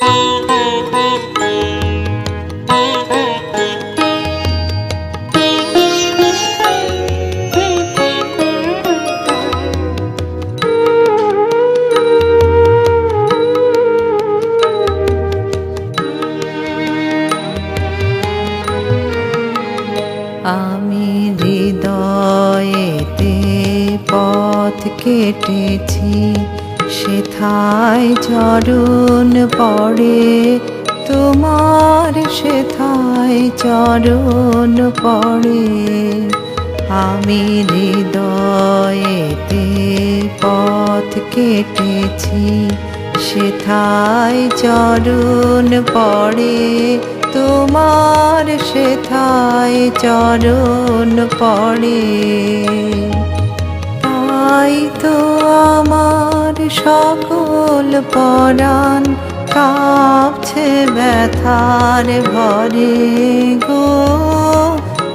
আমি হৃদয়েতে পথ কেটেছি, সেথায় চরণ পড়ে তোমার, সেথায় চরণ পড়ে। আমি হৃদয়েতে পথ কেটেছি, সেথায় চরণ পড়ে তোমার, সেথায় চরণ পড়ে। তাই তো আমার সকল পরাণ কাঁপছে ব্যথার ভরে গো,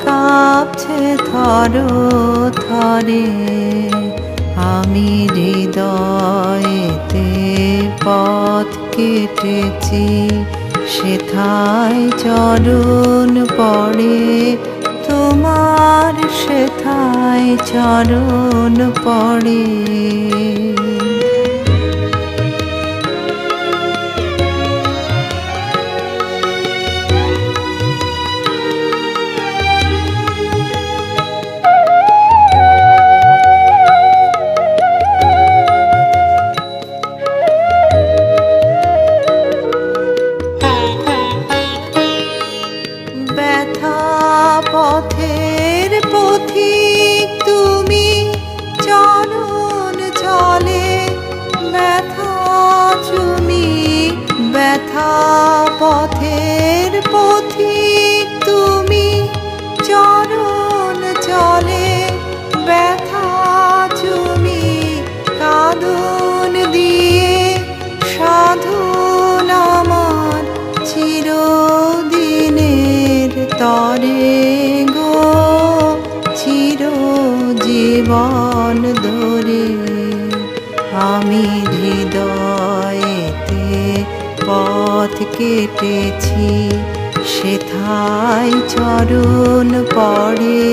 কাঁপছে থর থরে। আমি হৃদয়েতে পথ কেটেছি, সেথায় চরণ পড়ে তোমার, সেথায় চরণ পড়ে। পথের পথিক তুমি, চরণ চলে ব্যথা চুমি, ব্যথা পথের পথিক তুমি, চরণ চলে ব্যথা চুমি। কাঁদন দিয়ে সাধন আমার চিরদিনের তরে গো, চিরজীবন ধরে। আমি হৃদয়েতে পথ কেটেছি, সেথায় চরণ পড়ে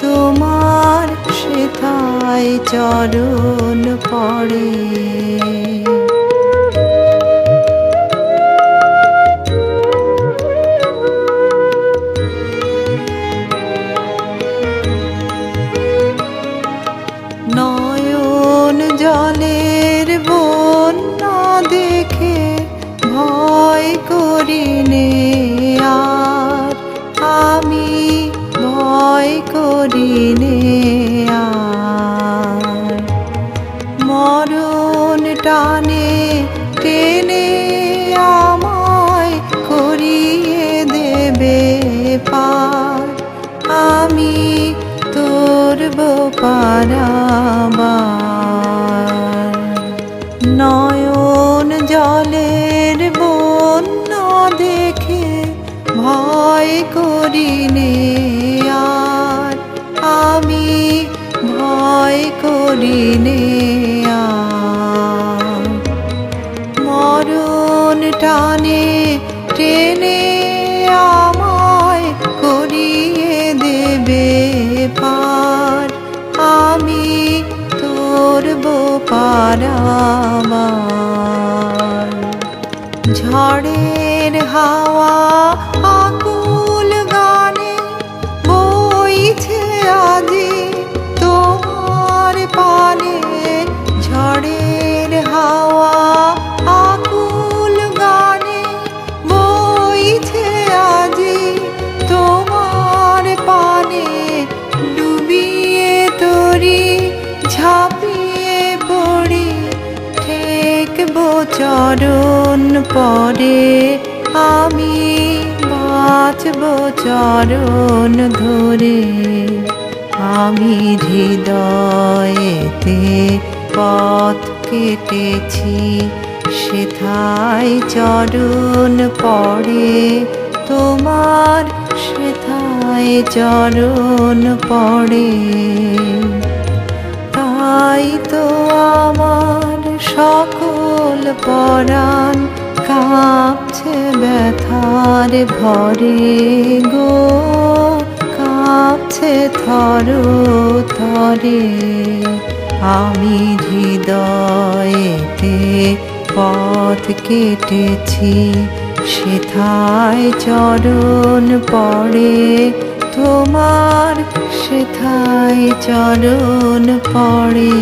তোমার, সেথায় চরণ পড়ে। নয়ন জলের বন্যা দেখে ভয় করিনে আর, আমি ভয় করিনে আর। মরণ টানে টেনে আমায় করিয়ে দেবে পার, আমি তোরব পারাবার। নয়ন জলের বন্যা দেখে ভয় করিনে আর, আমি ভয় করিনে আর। মরণ টানে টেনে আমায় করিয়ে দেবে পার, আমি তোরব পারাবার। ঝড়ের হাওয়া আকুল গানে বইছে আজি তোমার পানে, ঝড়ের হাওয়া আকুল গানে বইছে আজি তোমার পানে। ডুবিয়ে তরি ঝাঁপিয়ে পড়ি, ঠেকবো চরণ পরে, আমি বাঁচবো চরণ ধরে। আমি হৃদয়েতে পথ কেটেছি, সেথায় চরণ পড়ে তোমার, সেথায় চরণ পড়ে। তাই তো আমার সকল পরাণ কাঁপছে ব্যথার ভরে গো, কাঁপছে থর থরে। আমি হৃদয়েতে পথ কেটেছি, সেথায় চরণ পড়ে তোমার, সেথায় চরণ পড়ে।